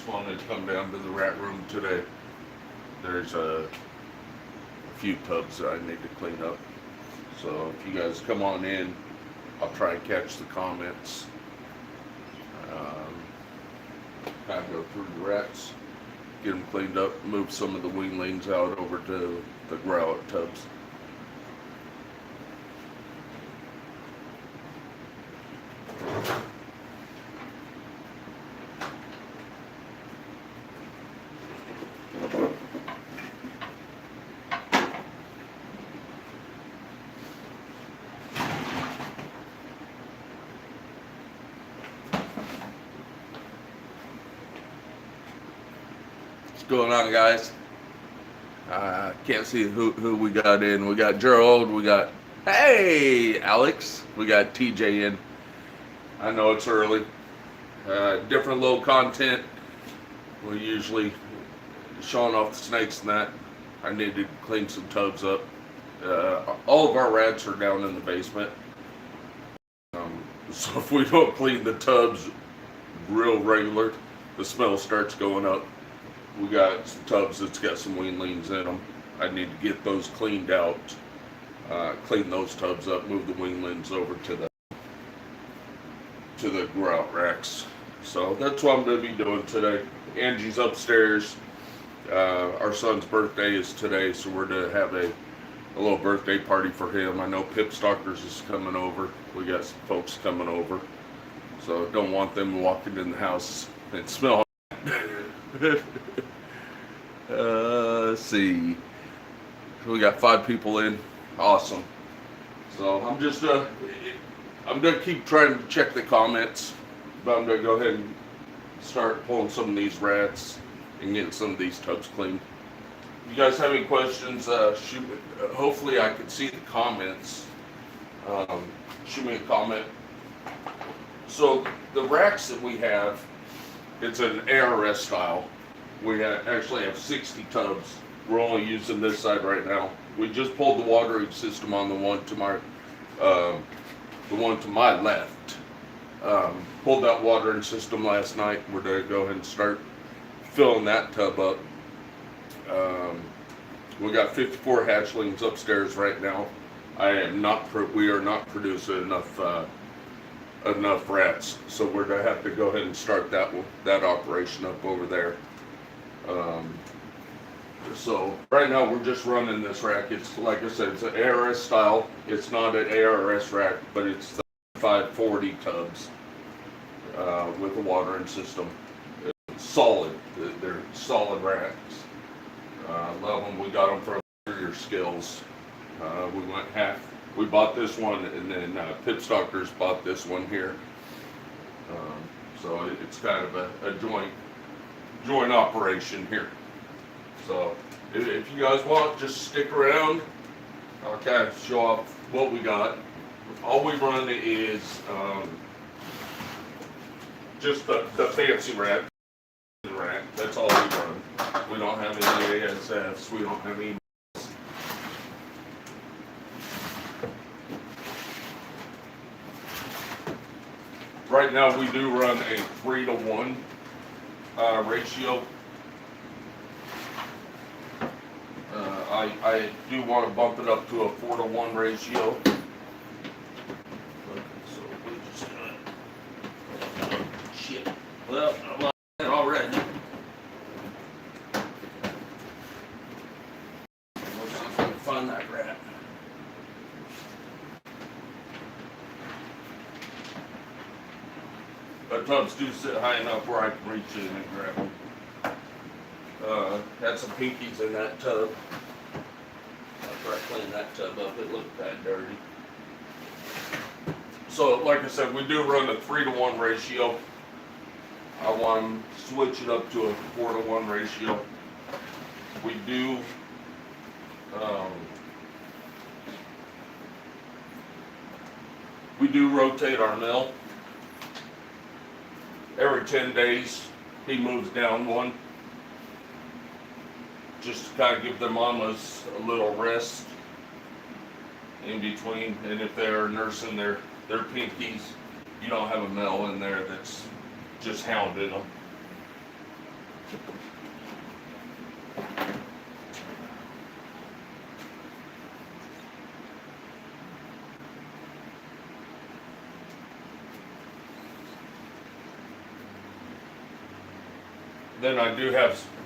just wanted to come down to the rat room today. There's a few tubs that I need to clean up. So if you guys come on in, I'll try and catch the comments. Kind of go through the rats, get them cleaned up, move some of the weanlings out over to the grout tubs. What's going on, guys? Can't see who we got in. We got Gerald, we got, hey, Alex, we got TJ in. I know it's early. Different low content. We usually showing off the snakes and that. I need to clean some tubs up. All of our rats are down in the basement. So if we don't clean the tubs real regular, the smell starts going up. We got some tubs that's got some weanlings in them. I need to get those cleaned out, clean those tubs up, move the weanlings over to the grout racks. So that's what I'm going to be doing today. Angie's upstairs. Our son's birthday is today, so we're going to have a little birthday party for him. I know Pip Stalkers is coming over. We got some folks coming over. So don't want them walking in the house and smell. Let's see. We got 5 people in. Awesome. So I'm gonna keep trying to check the comments, but I'm gonna go ahead and start pulling some of these rats and getting some of these tubs cleaned. If you guys have any questions, shoot me. Hopefully I can see the comments. Shoot me a comment. So the racks that we have, it's an ARS style. We actually have 60 tubs. We're only using this side right now. We just pulled the watering system on the one to my left. Pulled that watering system last night. We're going to go ahead and start filling that tub up. We got 54 hatchlings upstairs right now. We are not producing enough rats, so we're gonna have to go ahead and start that operation up over there. So right now we're just running this rack. It's, like I said, it's an ARS style. It's not an ARS rack, but it's the 540 tubs with a watering system. It's solid. They're solid racks. Love them. We got them from Superior Skills. We bought this one, and then Pip Stalkers bought this one here. So it's kind of a joint operation here. So if you guys want, just stick around. I'll kind of show off what we got. All we run is just the fancy rat. That's all we run. We don't have any ASFs. We don't have any. Right now we do run a 3-to-1 ratio. I do want to bump it up to a 4-to-1 ratio. So we just shit. Well, I'm on that already. Let's see if I can find that rat. The tubs do sit high enough where I can reach in and grab them. Had some pinkies in that tub. After I cleaned that tub up, it looked that dirty. So, like I said, we do run a 3-to-1 ratio. I want to switch it up to a 4-to-1 ratio. We do rotate our mill. Every 10 days, he moves down one, just to kind of give their mamas a little rest in between. And if they're nursing their pinkies, you don't have a male in there that's just hounding them. Then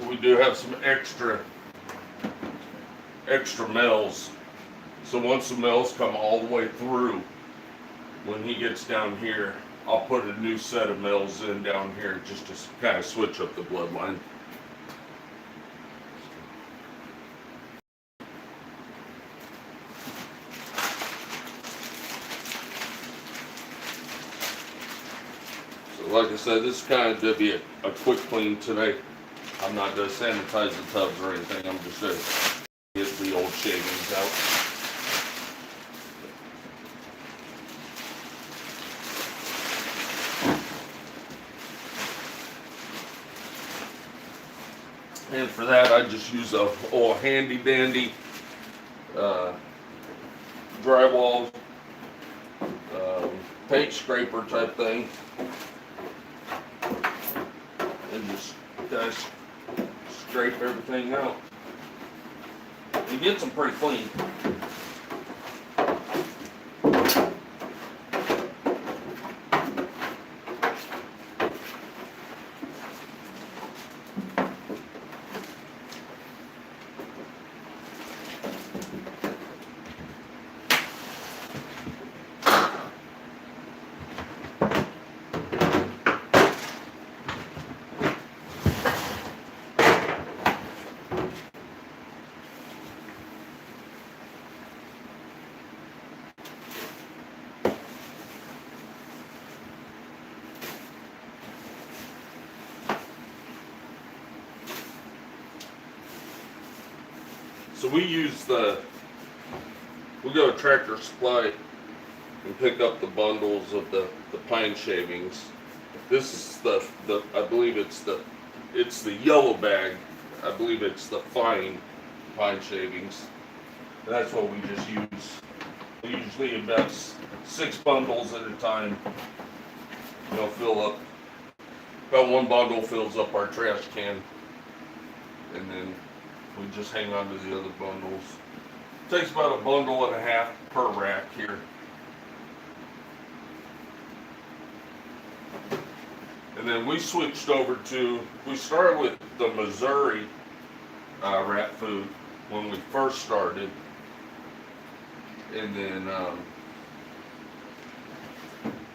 we do have some extra mills. So once the mills come all the way through, when he gets down here, I'll put a new set of mills in down here just to kind of switch up the bloodline. So like I said, this is kind of to be a quick clean today. I'm not going to sanitize the tubs or anything. I'm just going to get the old shavings out. And for that, I just use a handy dandy drywall paint scraper type thing, and just scrape everything out. It gets them pretty clean. So we go to Tractor Supply and pick up the bundles of the pine shavings. This is I believe it's the yellow bag. I believe it's the fine pine shavings. And that's what we just use. We usually invest 6 bundles at a time. Fill up about 1 bundle fills up our trash can, and then we just hang on to the other bundles. It takes about 1.5 bundles per rack here. And then we switched over we started with the Missouri rat food when we first started. And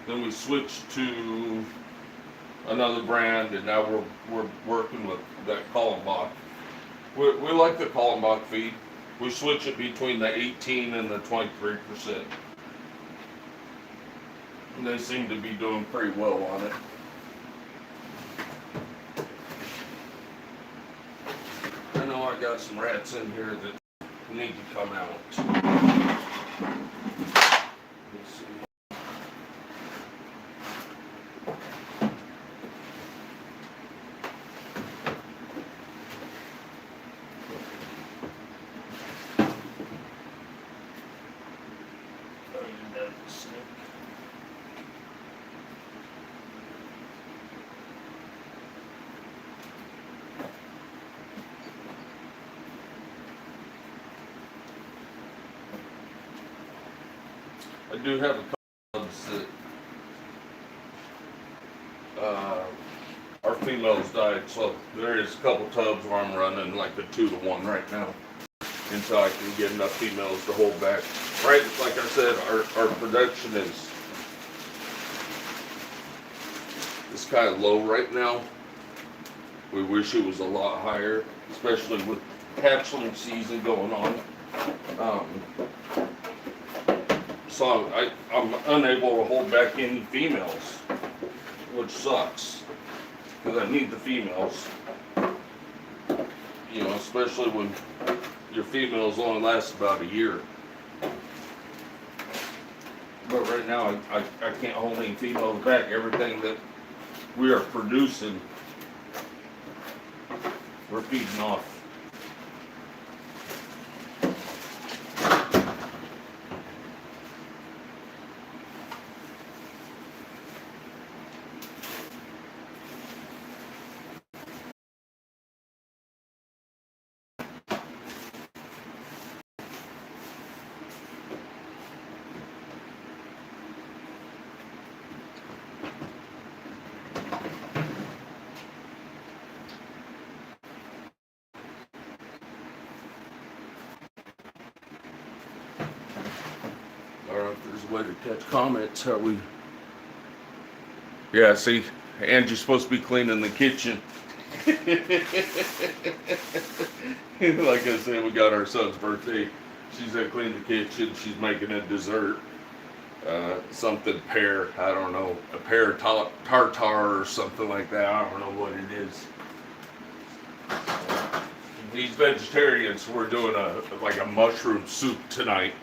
then we switched to another brand, and now we're working with that Kallenbach. We like the Kallenbach feed. We switch it between the 18 and the 23%. And they seem to be doing pretty well on it. I know I got some rats in here that need to come out. Let's see. I do have a couple tubs that our females died, so there is a couple tubs where I'm running like a 2-to-1 right now until I can get enough females to hold back. Right, like I said, our production is kind of low right now. We wish it was a lot higher, especially with hatchling season going on. So I'm unable to hold back any females, which sucks, because I need the females. Especially when your females only last about a year. But right now, I can't hold any females back. Everything that we are producing, we're feeding off. There's a way to catch comments. How we? Yeah, see, Angie's supposed to be cleaning the kitchen. Like I said, we got our son's birthday. She's gonna clean the kitchen. She's making a dessert. Something pear, I don't know, a pear tartar or something like that. I don't know what it is. He's vegetarian, so we're doing a mushroom soup tonight.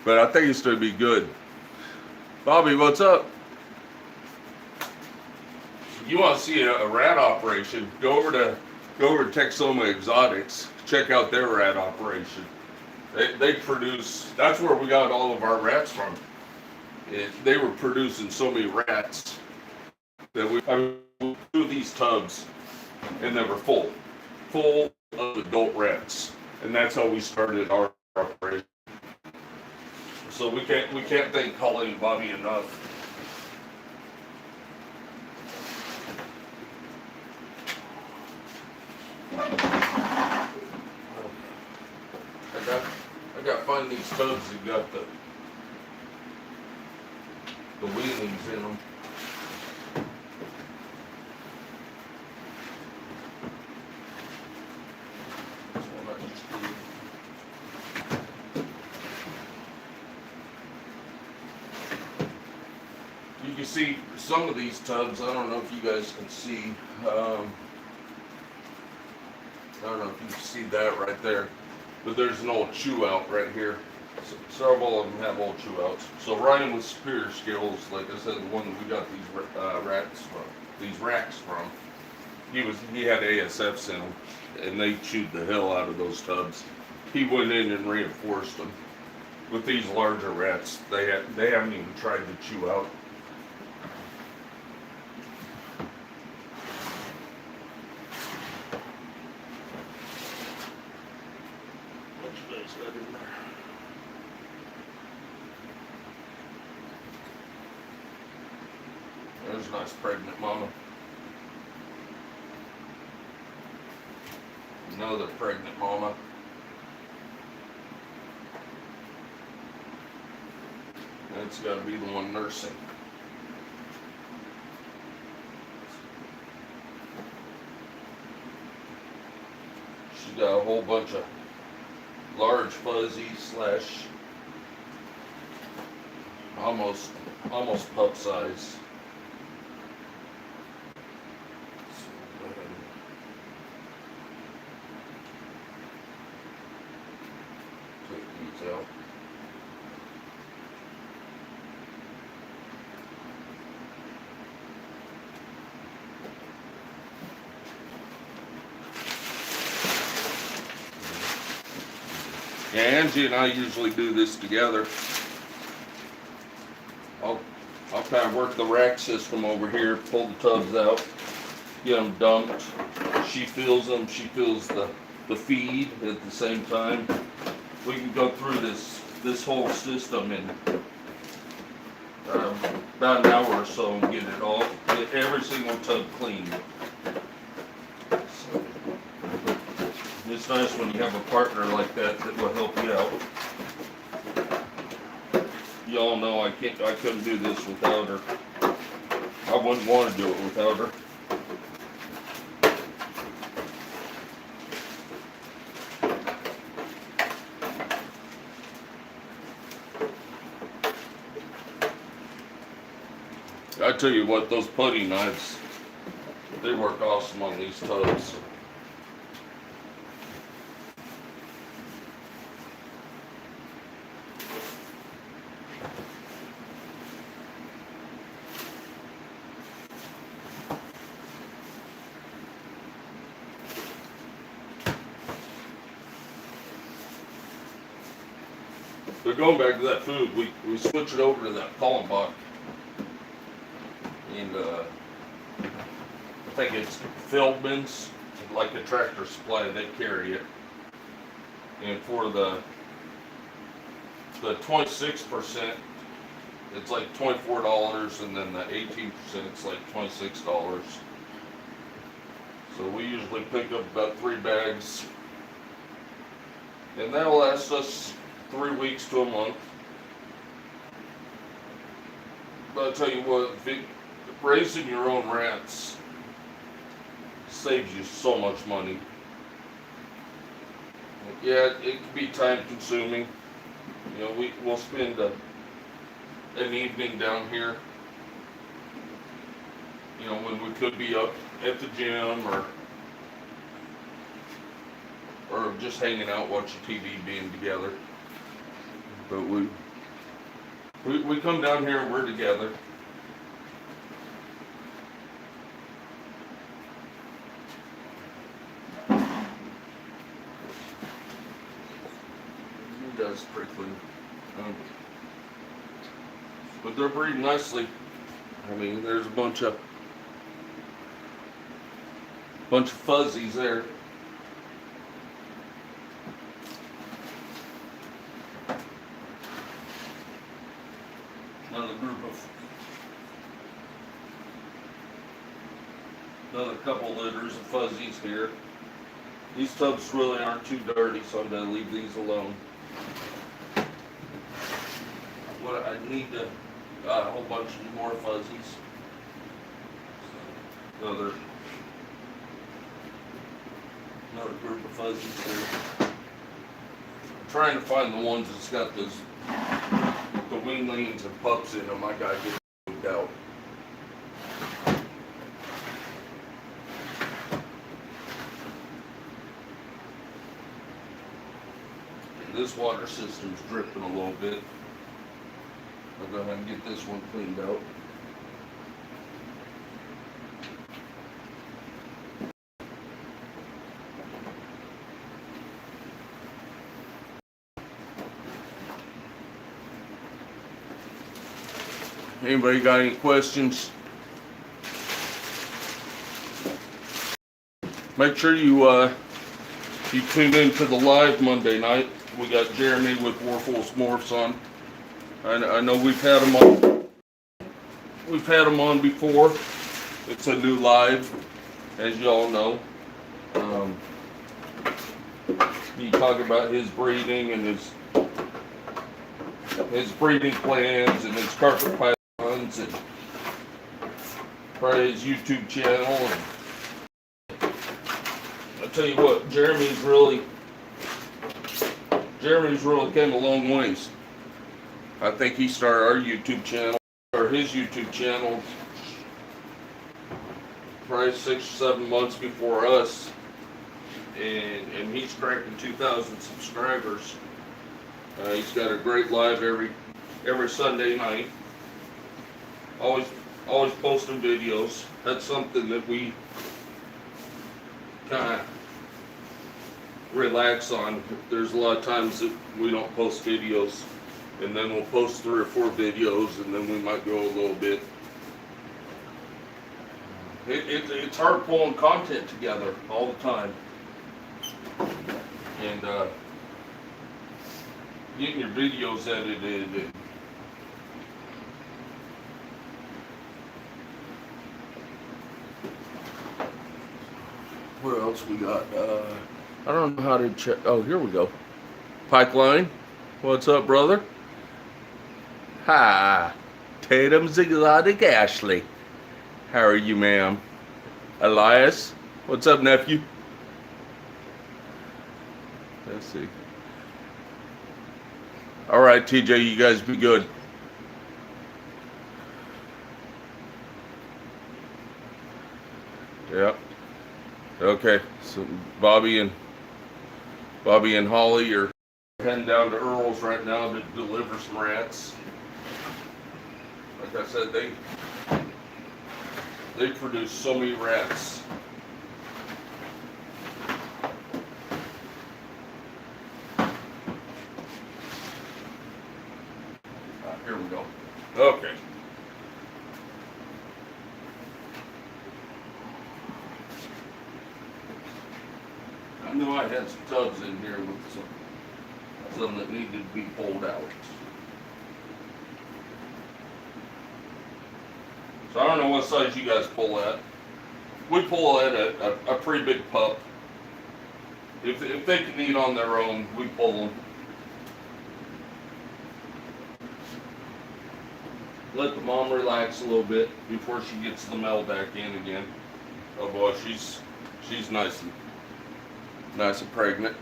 But I think it's gonna be good. Bobby, what's up? You want to see a rat operation? Go over to Texoma Exotics. Check out their rat operation. They produce. That's where we got all of our rats from. They were producing so many rats that we through these tubs, and they were full of adult rats, and that's how we started our operation. So we can't thank Colleen and Bobby enough. I got to find these tubs that got the wheelings in them. You can see some of these tubs. I don't know if you guys can see. I don't know if you can see that right there. But there's an old chew out right here. Several of them have old chew outs. So Ryan with Superior Skills, like I said, the one that we got these racks from, he had ASFs in them, and they chewed the hell out of those tubs. He went in and reinforced them. With these larger rats, they haven't even tried to chew out. There's a nice pregnant mama. Another pregnant mama. That's got to be the one nursing. She's got a whole bunch of large fuzzy / almost pup size. Out. Yeah, Angie and I usually do this together. I'll kind of work the rack system over here, pull the tubs out, get them dumped. She fills them. She fills the feed at the same time. We can go through this whole system in about an hour or so and get every single tub cleaned. So, it's nice when you have a partner like that will help you out. Y'all know I couldn't do this without her. I wouldn't want to do it without her. I tell you what, those putty knives, they work awesome on these tubs. But going back to that food, we switched it over to that Kallenbach. And I think it's Feldman's, like a Tractor Supply, they carry it. And for the 26%, it's like $24, and then the 18%, it's like $26. So we usually pick up about 3 bags, and that'll last us 3 weeks to a month. But I'll tell you what, raising your own rats saves you so much money. Yeah, it can be time consuming. You know, we'll spend an evening down here, you know, when we could be up at the gym or just hanging out watching TV, being together. But we come down here and we're together. It does pretty clean. But they're breeding nicely. I mean, there's a bunch of fuzzies there. Another couple litters of fuzzies here. These tubs really aren't too dirty, so I'm going to leave these alone. What I need to got a whole bunch more fuzzies. Another group of fuzzies here. I'm trying to find the ones that's got the weanlings and pups in them. I gotta get moved out. And this water system's dripping a little bit. I'll go ahead and get this one cleaned out. Anybody got any questions? Make sure you tune in to the live Monday night. We got Jeremy with Warful's Morphs on. I know we've had him on. We've had him on before. It's a new live, as you all know. He talked about his breeding and his breeding plans and his carpet pythons and probably his YouTube channel. And I tell you what, Jeremy's really came a long ways. I think he started our YouTube channel, or his YouTube channel, probably 6 or 7 months before us, and he's cracking 2,000 subscribers. He's got a great live every Sunday night. Always posting videos. That's something that we kind of relax on. There's a lot of times that we don't post videos, and then we'll post 3 or 4 videos, and then we might go a little bit. It's hard pulling content together all the time, and getting your videos edited. And what else we got? I don't know how to check. Oh, here we go. Pipeline. What's up, brother? Hi. Tatum's Exotic Ashley. How are you, ma'am? Elias. What's up, nephew? Let's see. All right, TJ, you guys be good. Yep. Okay. So Bobby and Holly are heading down to Earl's right now to deliver some rats. Like I said, they produce so many rats. Here we go. Okay. I knew I had some tubs in here with some that needed to be pulled out. So I don't know what size you guys pull at. We pull at a pretty big pup. If they can eat on their own, we pull them. let the mom relax a little bit before she gets the male back in again. Oh boy, she's nice and pregnant.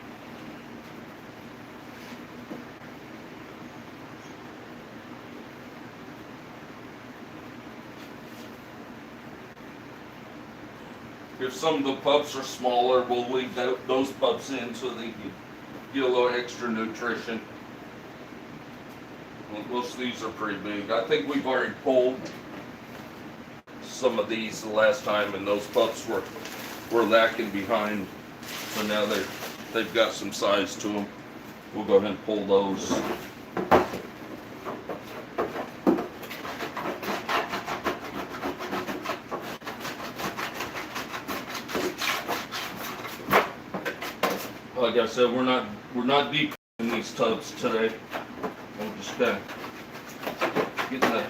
If some of the pups are smaller, we'll leave those pups in so they can get a little extra nutrition. Most of these are pretty big. I think we've already pulled some of these the last time, and those pups were lacking behind. So now they've got some size to them. We'll go ahead and pull those. Like I said, we're not deep in these tubs today. I'm just kind of getting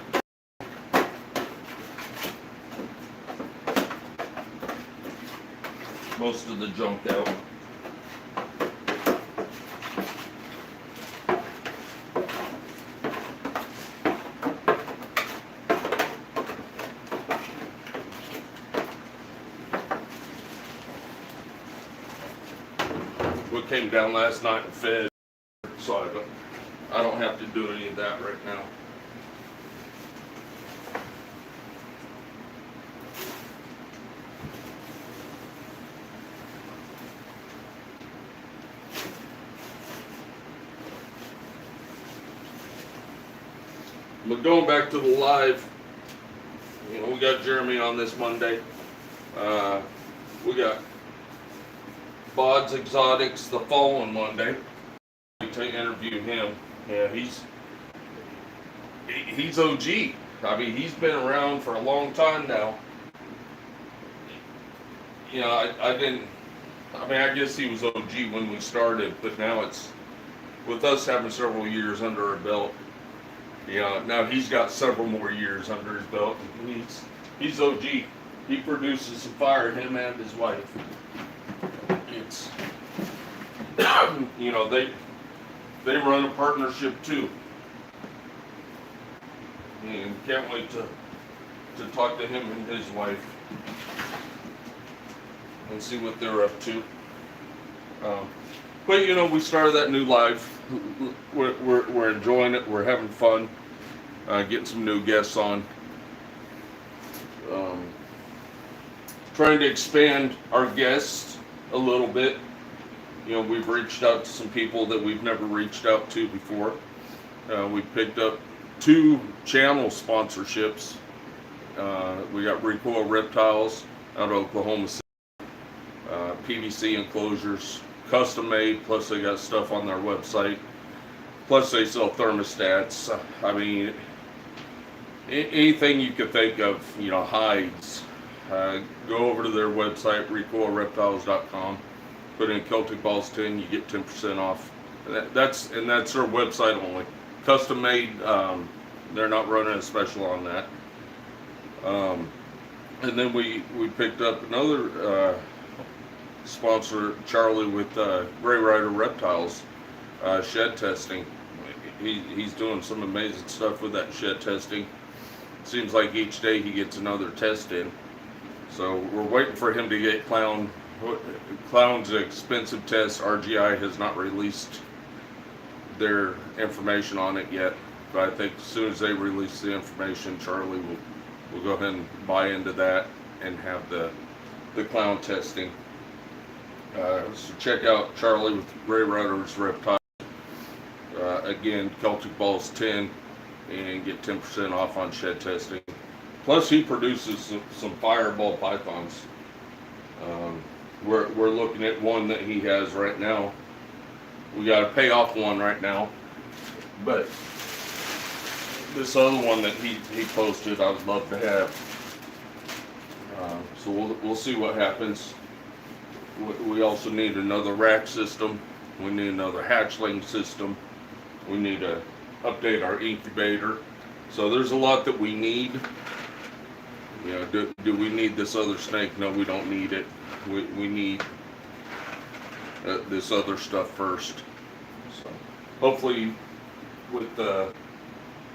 most of the junk out. We came down last night and fed, so I don't have to do any of that right now. But going back to the live, you know, we got Jeremy on this Monday. We got Bod's Exotics the following Monday to interview him. Yeah, he's OG. I mean, he's been around for a long time now. You know, I guess he was OG when we started, but now it's with us having several years under our belt. You know, now he's got several more years under his belt. He's OG. He produces some fire, him and his wife. It's, you know, they run a partnership too. And can't wait to talk to him and his wife and see what they're up to. But you know, we started that new life. We're enjoying it. We're having fun. Getting some new guests on. Trying to expand our guests a little bit. You know, we've reached out to some people that we've never reached out to before. We picked up 2 channel sponsorships. We got Recoil Reptiles out of Oklahoma City. PVC enclosures, custom made, plus they got stuff on their website. Plus they sell thermostats. I mean, anything you could think of, you know, hides. Go over to their website, recoilreptiles.com. Put in Celtic Balls 10, you get 10% off. That's their website only. Custom made. They're not running a special on that. And then we picked up another sponsor, Charlie, with Gray Rider Reptiles shed testing. He's doing some amazing stuff with that shed testing. Seems like each day he gets another test in. So we're waiting for him to get Clown's expensive test. RGI has not released their information on it yet, but I think as soon as they release the information, Charlie will go ahead and buy into that and have the Clown testing. So check out Charlie with Gray Riders Reptile. Again, Celtic Balls 10, and get 10% off on shed testing. Plus, he produces some fireball pythons. We're looking at one that he has right now. We got to pay off one right now, but this other one that he posted, I would love to have. So we'll see what happens. We also need another rack system. We need another hatchling system. We need to update our incubator. So there's a lot that we need. You know, do we need this other snake? No, we don't need it. We need this other stuff first. So hopefully with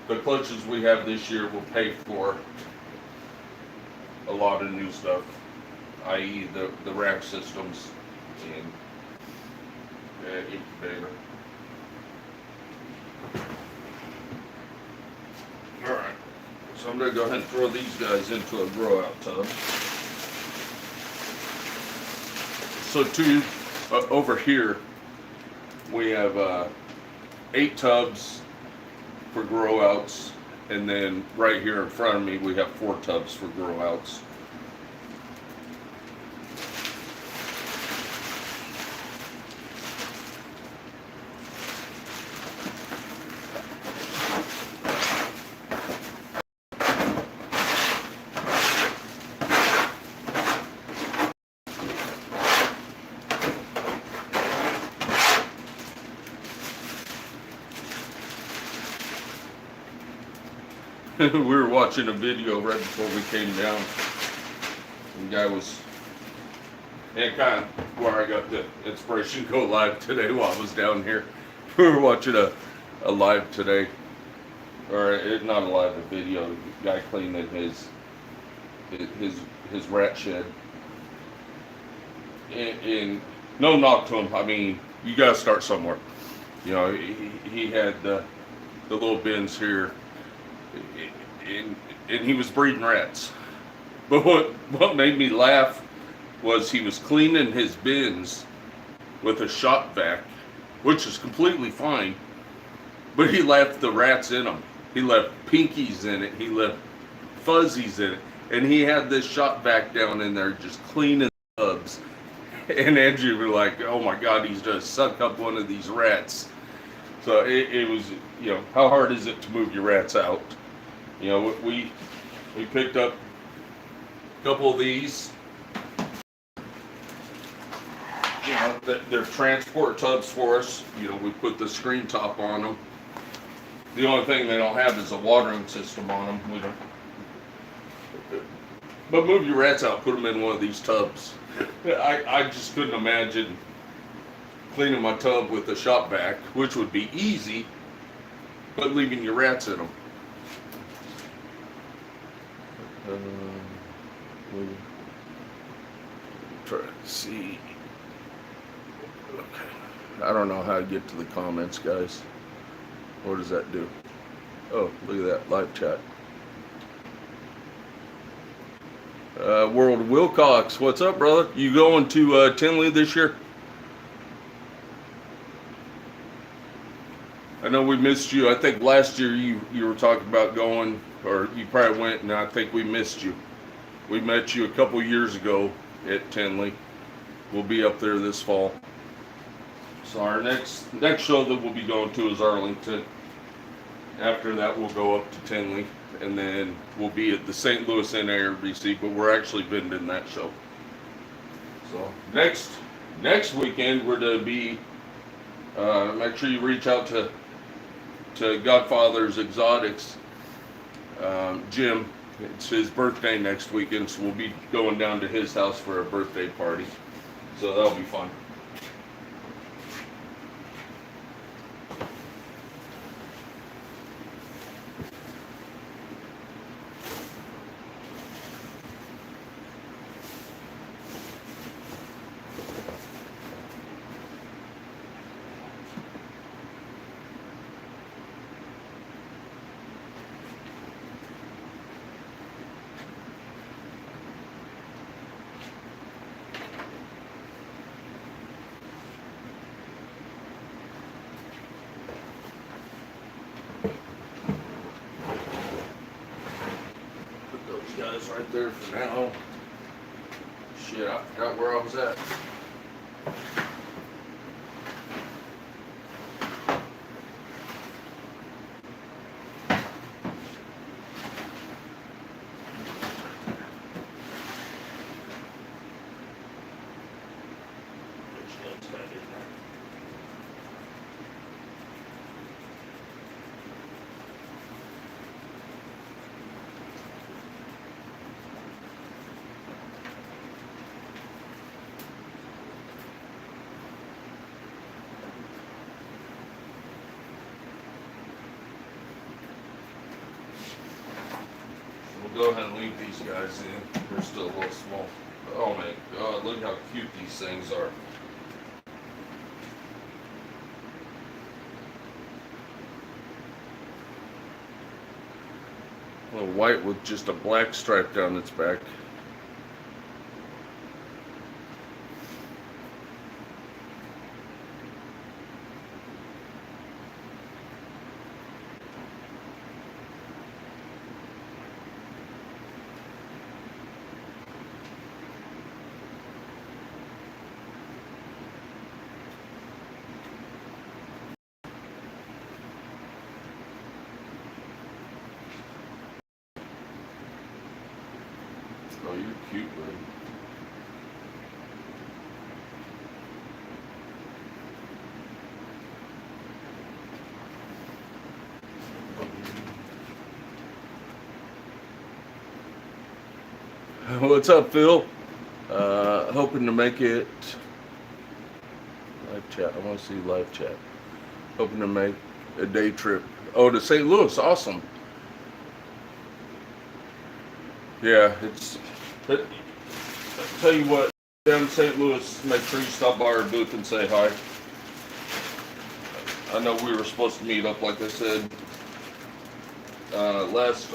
the clutches we have this year will pay for a lot of new stuff, i.e. the rack systems and incubator. Alright, so I'm going to go ahead and throw these guys into a grow out tub. So over here we have 8 tubs for grow outs, and then right here in front of me we have 4 tubs for grow outs. We were watching a video right before we came down. The guy was, and kind of where I got the inspiration to go live today while I was down here. We were watching a live today, or not a live, a video. The guy cleaning his rat shed. And no knock to him. I mean, you gotta start somewhere. You know, he had the little bins here. And he was breeding rats. But what made me laugh was he was cleaning his bins with a shop vac, which is completely fine, but he left the rats in them. He left pinkies in it, he left fuzzies in it, and he had this shop vac down in there just cleaning tubs. And Andrew was like, oh my God, he's just sucked up one of these rats. So it was, you know, how hard is it to move your rats out? You know, we picked up a couple of these. You know, they're transport tubs for us. You know, we put the screen top on them. The only thing they don't have is a watering system on them. We don't. But move your rats out, put them in one of these tubs. I just couldn't imagine cleaning my tub with a shop vac, which would be easy, but leaving your rats in them. Try to see. Okay. I don't know how to get to the comments, guys. What does that do? Oh, look at that live chat. World Wilcox, what's up, brother? You going to Tinley this year? I know we missed you. I think last year you were talking about going, or you probably went, and I think we missed you. We met you a couple years ago at Tinley. We'll be up there this fall. So our next show that we'll be going to is Arlington. After that, we'll go up to Tinley, and then we'll be at the St. Louis NARBC, but we're actually vending that show. So next weekend we're to be. Make sure you reach out to Godfather's Exotics, Jim. It's his birthday next weekend, so we'll be going down to his house for a birthday party. So that'll be fun. Guys right there for now. Shit, I forgot where I was at. go ahead and leave these guys in. They're still a little small. Oh my God, look how cute these things are. A little white with just a black stripe down its back. Oh, you're cute, buddy. What's up, Phil? Hoping to make it live chat. I want to see live chat. Hoping to make a day trip. Oh, to St. Louis. Awesome. Yeah, it's. But I'll tell you what, down in St. Louis, make sure you stop by our booth and say hi. I know we were supposed to meet up, like I said, last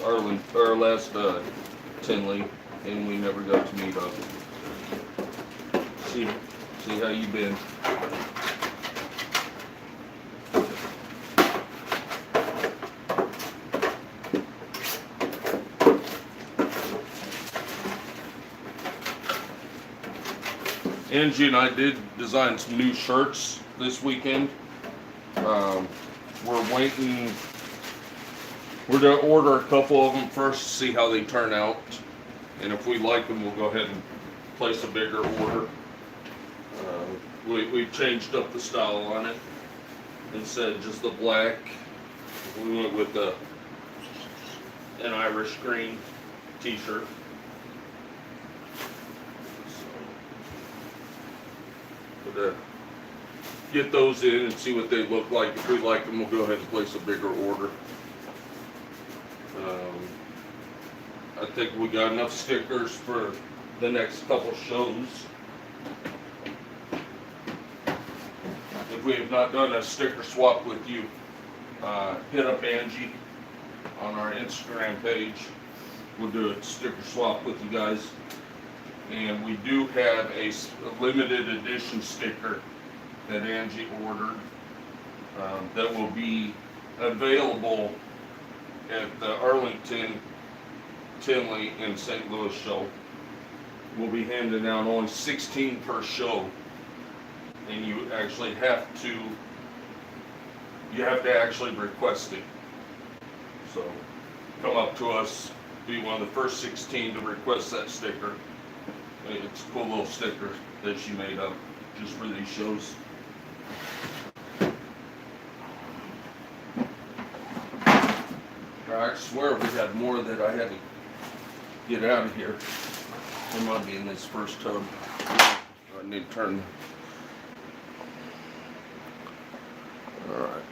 Tinley, and we never got to meet up. See how you been. Angie and I did design some new shirts this weekend. We're waiting. We're going to order a couple of them first to see how they turn out. And if we like them, we'll go ahead and place a bigger order. We've changed up the style on it. Instead of just the black, we went with an Irish green t-shirt. So, get those in and see what they look like. If we like them, we'll go ahead and place a bigger order. I think we got enough stickers for the next couple shows. If we have not done a sticker swap with you, hit up Angie on our Instagram page. We'll do a sticker swap with you guys. And we do have a limited edition sticker that Angie ordered that will be available at the Arlington, Tinley, and St. Louis show. We'll be handing out only 16 per show, and you actually have to actually request it. So come up to us, be one of the first 16 to request that sticker. It's a cool little sticker that she made up just for these shows. I swear we had more that I had to get out of here. There might be in this first tub. I need to turn. All right.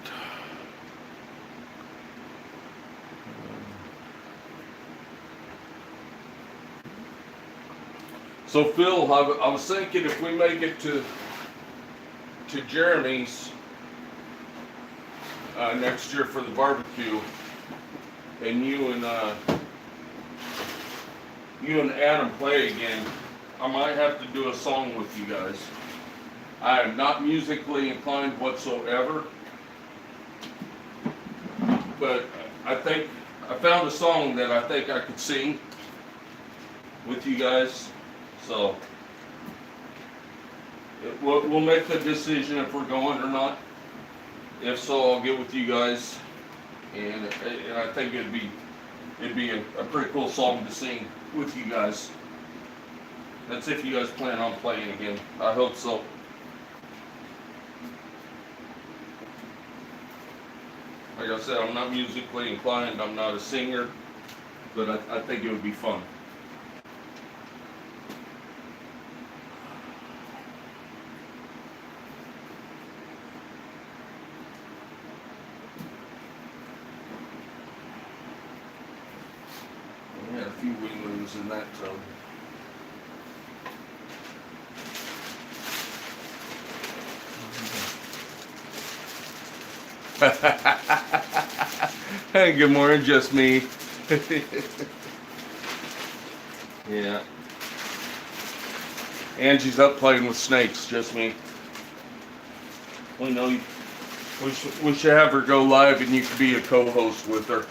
So Phil, I was thinking if we make it to Jeremy's next year for the barbecue, and you and Adam play again, I might have to do a song with you guys. I am not musically inclined whatsoever, but I think I found a song that I think I could sing with you guys. So we'll make the decision if we're going or not. If so, I'll get with you guys, and I think it'd be a pretty cool song to sing with you guys. That's if you guys plan on playing again. I hope so. Like I said, I'm not musically inclined. I'm not a singer, but I think it would be fun. times in that tub. Hey, good morning, just me. Yeah. Angie's up playing with snakes, just me. We know you, we should have her go live and you could be a co-host with her.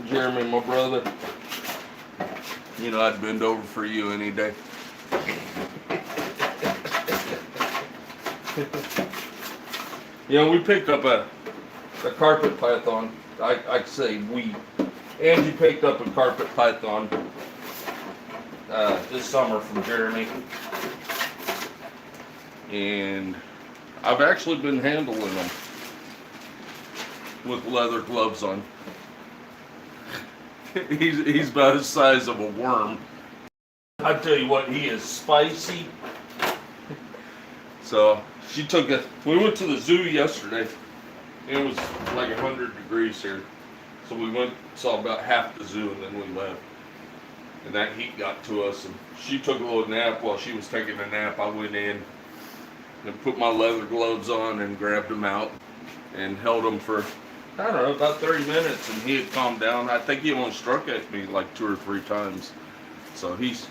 Jeremy, my brother, you know I'd bend over for you any day. You know, we picked up a carpet python. I say we. Angie picked up a carpet python this summer from Jeremy. And I've actually been handling them with leather gloves on. He's about the size of a worm. I tell you what, he is spicy. So she took a. We went to the zoo yesterday. It was like 100 degrees here. So we went, saw about half the zoo, and then we left. And that heat got to us, and she took a little nap. While she was taking a nap, I went in and put my leather gloves on and grabbed him out and held him for, I don't know, about 30 minutes, and he had calmed down. I think he only struck at me like 2 or 3 times. So he's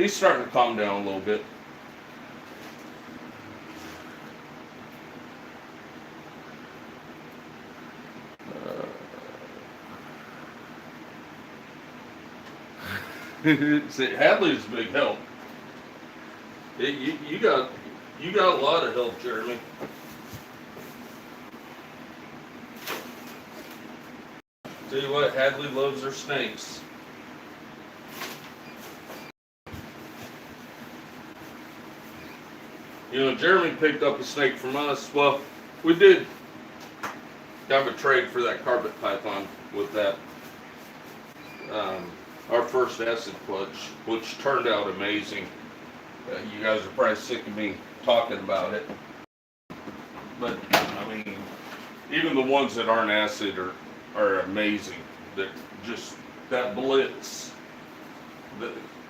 starting to calm down a little bit. See, Hadley's a big help. You got a lot of help, Jeremy. Tell you what, Hadley loves her snakes. You know, Jeremy picked up a snake from us. Well, we did have a trade for that carpet python with that. Our first acid clutch, which turned out amazing. You guys are probably sick of me talking about it. But, I mean, even the ones that aren't acid are amazing. That just, that blitz.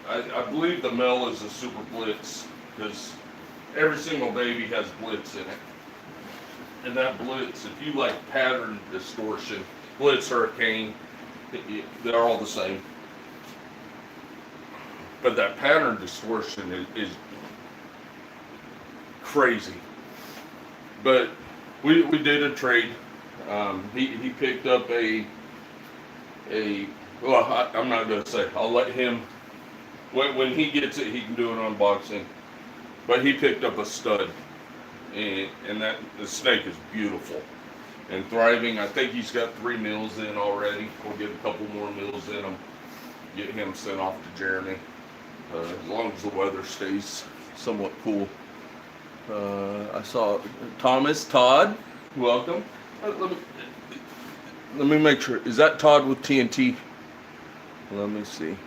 I believe the male is a super blitz, because every single baby has blitz in it. And that blitz, if you like pattern distortion, blitz, hurricane, they're all the same. But that pattern distortion is crazy. But we did a trade. He picked up a well, I'm not going to say. I'll let him, when he gets it, he can do an unboxing. But he picked up a stud. And that the snake is beautiful and thriving. I think he's got 3 meals in already. We'll get a couple more meals in him. Get him sent off to Jeremy. As long as the weather stays somewhat cool. I saw Todd, welcome. Let me make sure. Is that Todd with TNT? Let me see.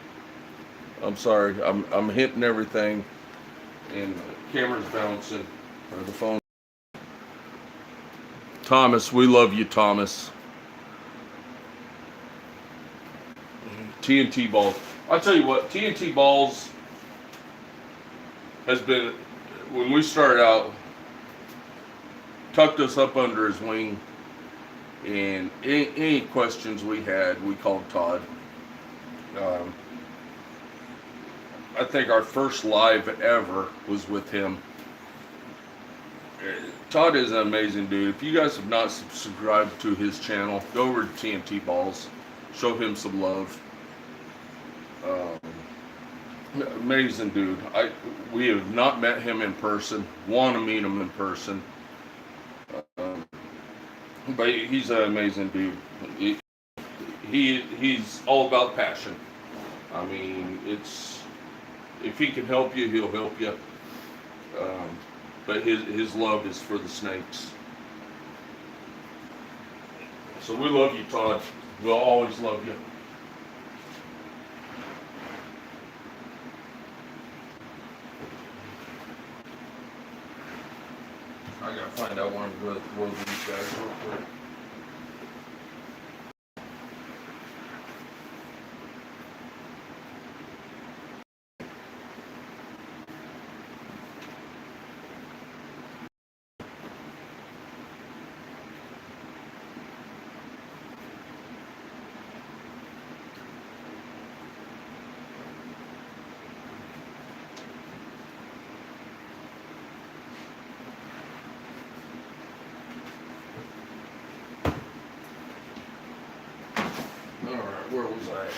I'm sorry. I'm hitting everything, and the camera's bouncing, or the phone. Thomas, we love you, Thomas. TNT Balls. I'll tell you what, TNT Balls has been, when we started out, tucked us up under his wing, and any questions we had, we called Todd. I think our first live ever was with him. Todd is an amazing dude. If you guys have not subscribed to his channel, go over to TNT Balls, show him some love. Amazing dude. We have not met him in person. Want to meet him in person. But he's an amazing dude. He's all about passion. I mean, it's, if he can help you, he'll help you. But his love is for the snakes. So we love you, Todd. We'll always love you. I gotta find out when I'm going to throw these guys real quick. Where was I at?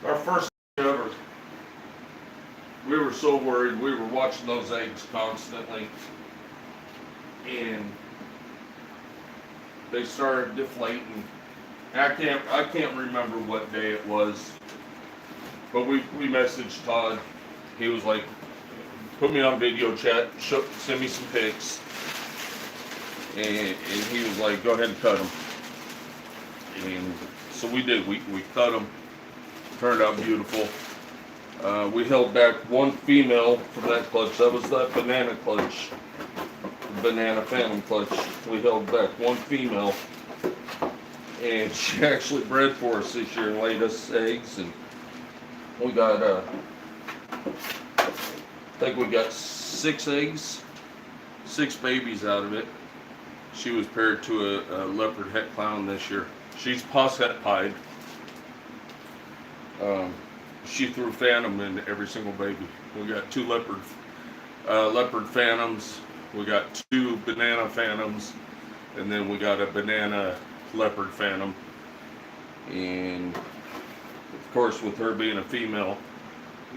Our first ever, we were so worried. We were watching those eggs constantly, and they started deflating. I can't remember what day it was, but we messaged Todd. He was like, put me on video chat, send me some pics, and he was like, go ahead and cut them. And so we did. We cut them. Turned out beautiful. We held back one female from that clutch. That was that banana clutch, banana phantom clutch. We held back one female, and she actually bred for us this year and laid us eggs. And we got, I think we got 6 eggs, 6 babies out of it. She was paired to a leopard het clown this year. She's posset pied. She threw phantom into every single baby. We got 2 leopard phantoms. We got 2 banana phantoms, and then we got a banana leopard phantom. And of course, with her being a female,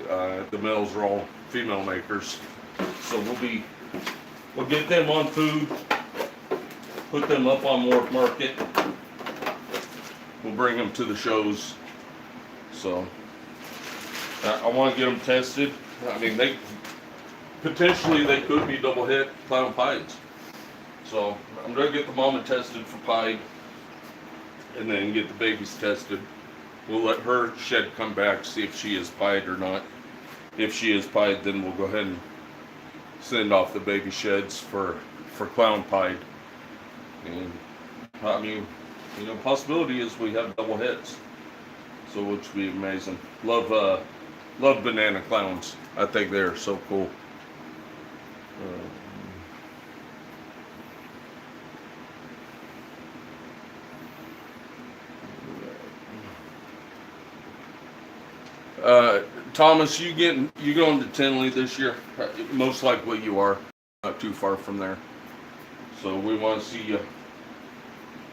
the males are all female makers. So we'll get them on food, put them up on Morph Market. We'll bring them to the shows. So I want to get them tested. I mean, they could be double hit clown pieds. So I'm gonna get the mama tested for pied, and then get the babies tested. We'll let her shed come back, see if she is pied or not. If she is pied, then we'll go ahead and send off the baby sheds for clown pied. And I mean, you know, possibility is we have double hits. So which would be amazing. Love banana clowns. I think they're so cool. Thomas, you going to Tinley this year? Most likely you are. Not too far from there. So we want to see you,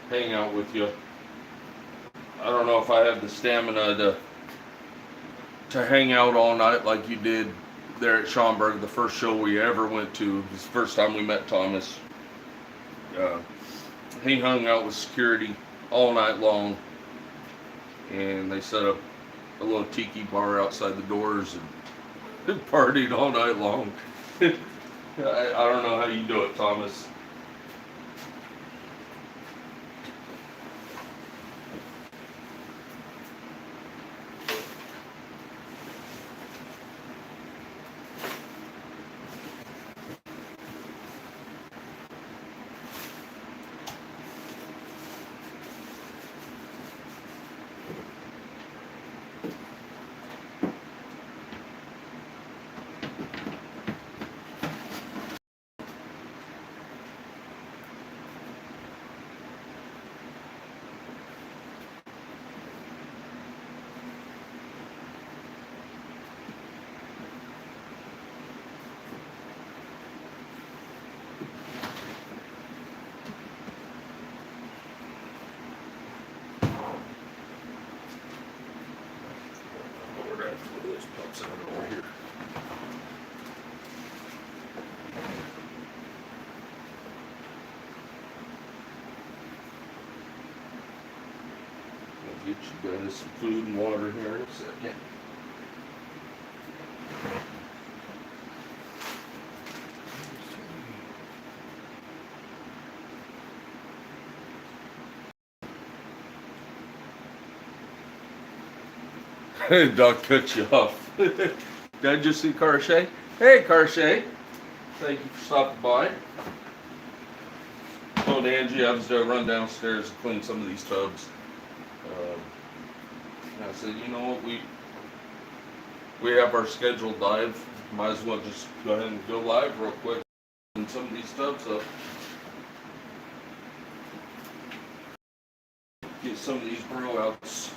hang out with you. I don't know if I have the stamina to hang out all night like you did there at Schaumburg, the first show we ever went to. It was the first time we met Thomas. He hung out with security all night long, and they set up a little tiki bar outside the doors and partied all night long. I don't know how you do it, Thomas. Over here. I'll get you guys some food and water here in a second. Doc cut you off. Did I just see Karshay? Hey, Karshay. Thank you for stopping by. telling Angie I was going to run downstairs and clean some of these tubs. And I said, you know what, we have our scheduled live. Might as well just go ahead and go live real quick and some of these tubs up. Get some of these grow outs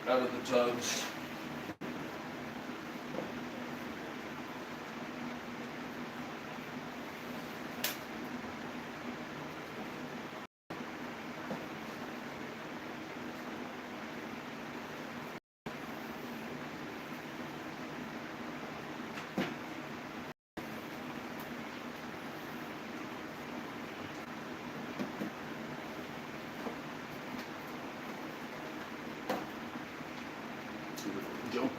out of the tubs. Jumper.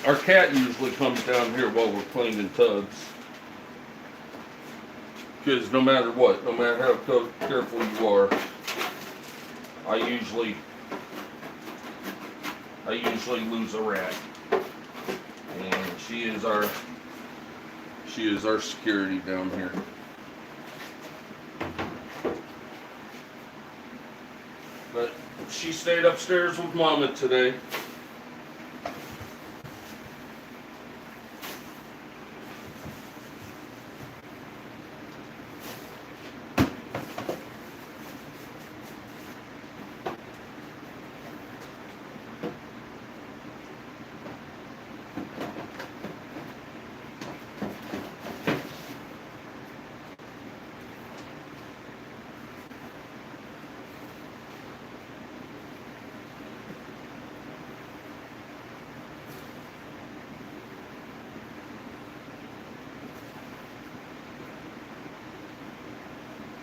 Our cat usually comes down here while we're cleaning tubs. Because no matter what, no matter how careful you are, I usually lose a rat. And she is our security down here. But she stayed upstairs with Mama today.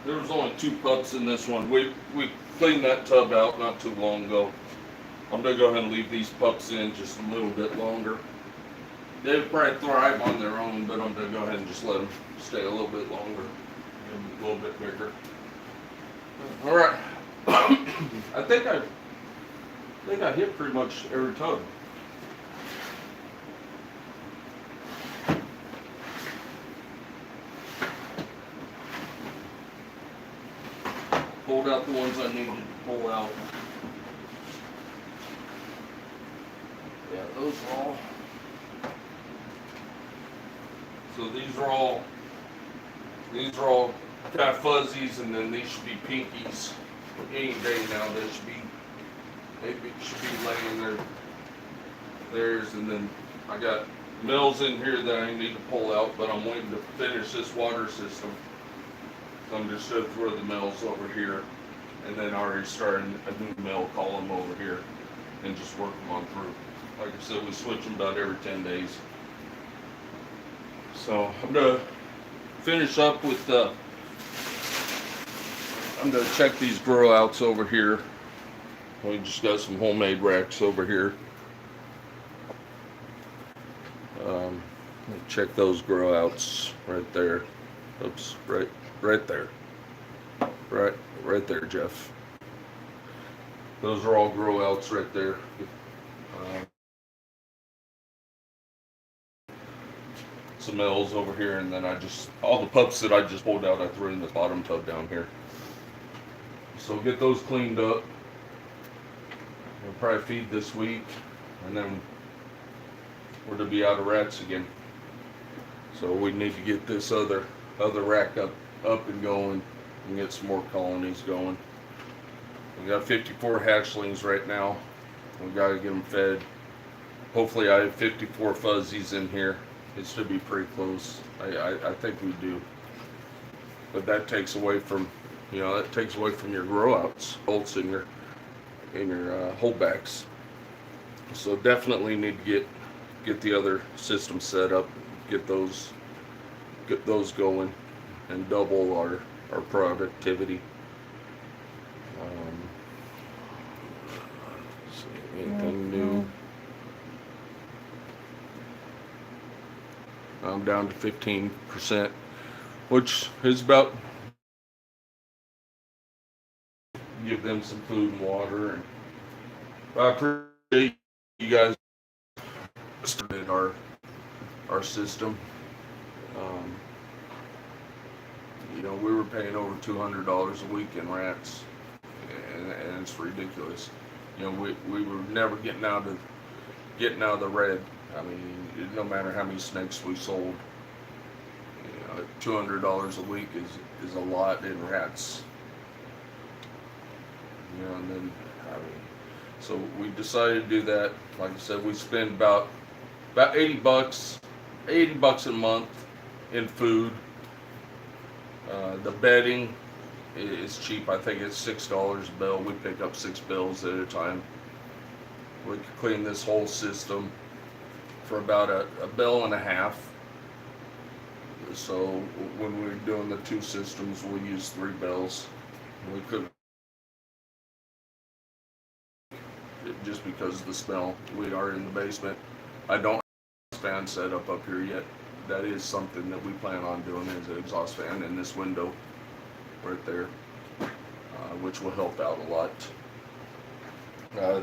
There was only 2 pups in this one. We cleaned that tub out not too long ago. I'm gonna go ahead and leave these pups in just a little bit longer. They'd probably thrive on their own, but I'm gonna go ahead and just let them stay a little bit longer, a little bit bigger. All right. I think I hit pretty much every tub. Pulled out the ones I needed to pull out. Yeah, those are all. So these are all kind of fuzzies, and then these should be pinkies. Any day now, they should be laying theirs, and then I got males in here that I need to pull out, but I'm waiting to finish this water system. So I'm just going to throw the males over here, and then already starting a new male column over here, and just work them on through. Like I said, we switch them about every 10 days. So I'm going to finish up with I'm going to check these grow outs over here. We just got some homemade racks over here. Check those grow outs right there. Oops, right there. Right there, Jeff. Those are all grow outs right there. Some males over here, and then all the pups that I just pulled out, I threw in the bottom tub down here. So get those cleaned up. We'll probably feed this week, and then we're to be out of rats again. So we need to get this other rack up and going, and get some more colonies going. We got 54 hatchlings right now. We got to get them fed. Hopefully I have 54 fuzzies in here. It should be pretty close. I think we do. But that takes away from, your grow outs, bolts in your holdbacks. So definitely need to get the other system set up, get those going, and double our productivity. Anything new? I'm down to 15%, which is about, give them some food and water, and I appreciate you guys started our system. Um, we were paying over $200 a week in rats, and it's ridiculous. We were never getting out of the red. I mean, no matter how many snakes we sold, $200 a week is a lot in rats. And then I mean, so we decided to do that. Like I said, we spend about $80, $80 a month in food. The bedding is cheap. I think it's $6 a bill. We pick up 6 bills at a time. We could clean this whole system for about a bill and a half. So when we were doing the 2 systems, we used 3 bills. We could, just because of the smell. We are in the basement. I don't have a fan set up here yet. That is something that we plan on doing, is an exhaust fan in this window right there, which will help out a lot.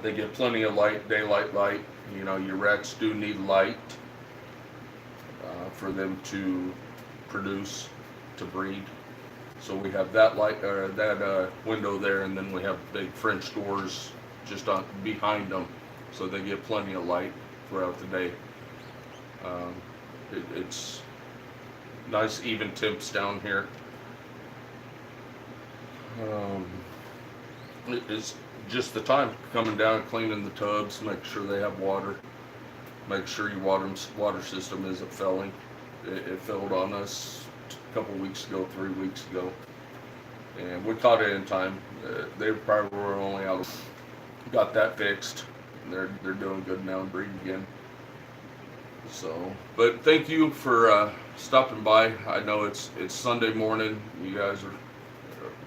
They get plenty of light, daylight light. Your rats do need light for them to produce, to breed. So we have that light, that window there, and then we have big French doors just behind them, so they get plenty of light throughout the day. It's nice even temps down here. It's just the time coming down, cleaning the tubs, make sure they have water, make sure your water system isn't failing. It failed on us a couple weeks ago, 3 weeks ago, and we caught it in time. They probably were only out. Got that fixed. They're doing good now and breeding again. So, but thank you for stopping by. I know it's Sunday morning. You guys are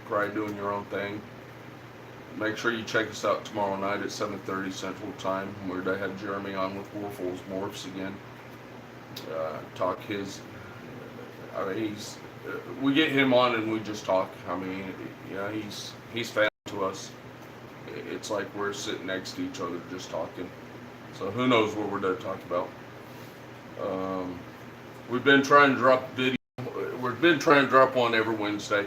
probably doing your own thing. Make sure you check us out tomorrow night at 7:30 Central Time. We're going to have Jeremy on with Warful's Morphs again. Talk his. I mean, we get him on and we just talk. I mean, he's fan to us. It's like we're sitting next to each other just talking. So who knows what we're going to talk about. We've been trying to drop video. We've been trying to drop one every Wednesday.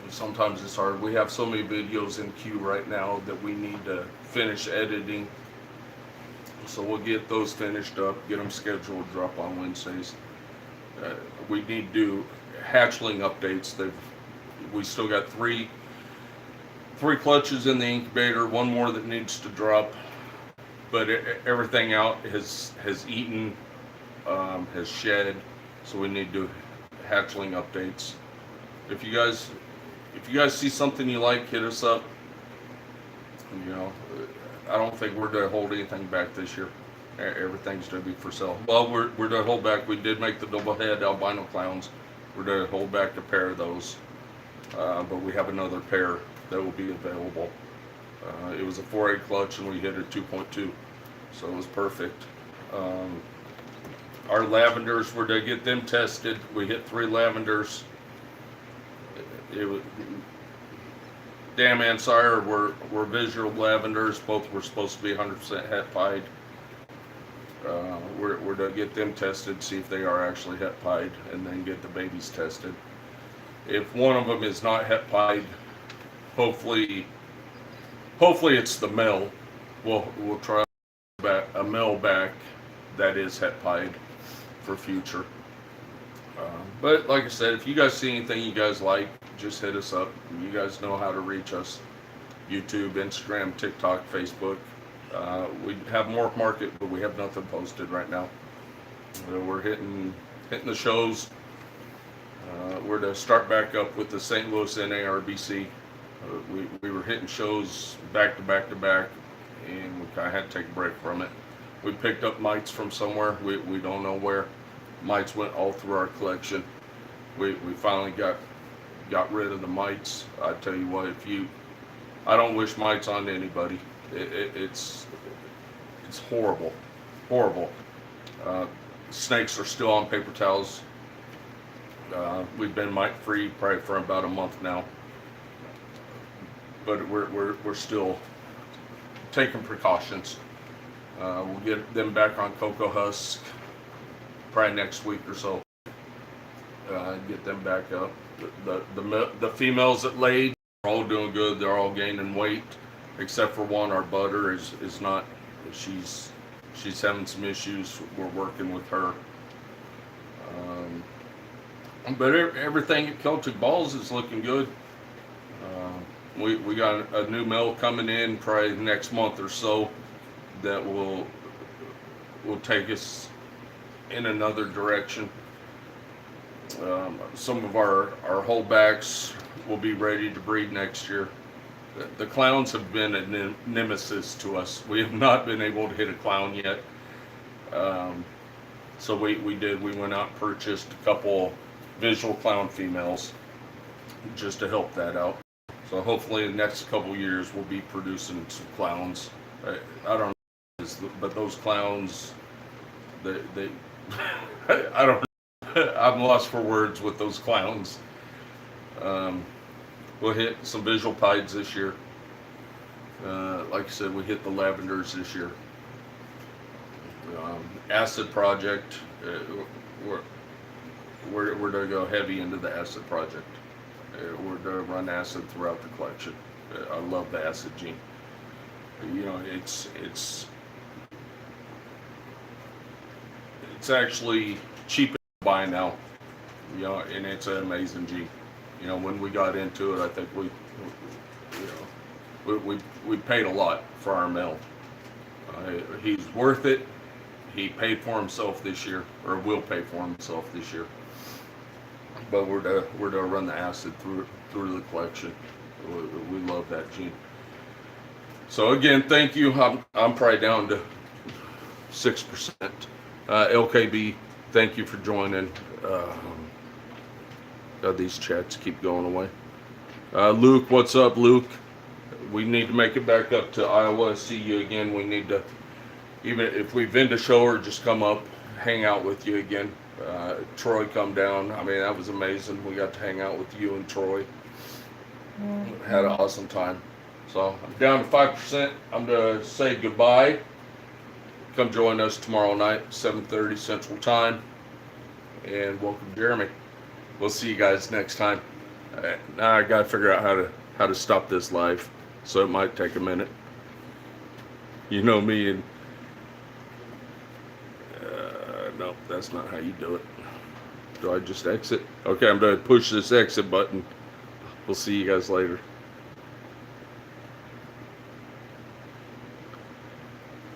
Sometimes it's hard. We have so many videos in queue right now that we need to finish editing. So we'll get those finished up, get them scheduled to drop on Wednesdays. We need to do hatchling updates. We still got three clutches in the incubator, one more that needs to drop, but everything out has eaten, has shed, so we need to do hatchling updates. If you guys see something you like, hit us up. I don't think we're going to hold anything back this year. Everything's going to be for sale. Well, we're going to hold back. We did make the double head albino clowns. We're going to hold back a pair of those, but we have another pair that will be available. It was a 4/8 clutch and we hit a 2.2, so it was perfect. Our lavenders, we're to get them tested. We hit 3 lavenders. It was Dam and Sire were visual lavenders. Both were supposed to be 100% het pied. We're to get them tested, see if they are actually het pied, and then get the babies tested. If one of them is not het pied, hopefully it's the male. We'll try a male back that is het pied for future. But like I said, if you guys see anything you guys like, just hit us up. You guys know how to reach us. YouTube, Instagram, TikTok, Facebook. We have Morph Market, but we have nothing posted right now. We're hitting the shows. We're to start back up with the St. Louis NARBC. We were hitting shows back to back to back, and we kind of had to take a break from it. We picked up mites from somewhere. We don't know where. Mites went all through our collection. We finally got rid of the mites. I tell you what, I don't wish mites on anybody. It's horrible. Snakes are still on paper towels. We've been mite free probably for about a month now, but we're still taking precautions. We'll get them back on cocoa husk probably next week or so. Get them back up. The females that laid are all doing good. They're all gaining weight, except for one. Our butter is not. She's having some issues. We're working with her. But everything at Celtic Balls is looking good. We got a new mill coming in probably next month or so that will take us in another direction. Some of our holdbacks will be ready to breed next year. The clowns have been a nemesis to us. We have not been able to hit a clown yet. So we went out and purchased a couple visual clown females just to help that out. So hopefully in the next couple years we'll be producing some clowns. I don't know, but those clowns, they I don't know. I'm lost for words with those clowns. We'll hit some visual pieds this year. Like I said, we hit the lavenders this year. Acid project, we're going to go heavy into the acid project. We're going to run acid throughout the collection. I love the acid gene. You know, it's actually cheap to buy now. You know, and it's an amazing gene. You know, when we got into it, I think we paid a lot for our mill. He's worth it. He paid for himself this year, or will pay for himself this year. But we're to run the acid through the collection. We love that gene. So again, thank you. I'm probably down to 6%. LKB, thank you for joining. These chats keep going away. Luke, what's up, Luke? We need to make it back up to Iowa. See you again. We need to, even if we've been to show or just come up, hang out with you again. Troy come down. I mean, that was amazing. We got to hang out with you and Troy. Had an awesome time. So I'm down to 5%. I'm going to say goodbye. Come join us tomorrow night, 7:30 Central Time. And welcome Jeremy. We'll see you guys next time. Now I got to figure out how to stop this live. So it might take a minute. You know me, and no, that's not how you do it. Do I just exit? Okay, I'm going to push this exit button. We'll see you guys later.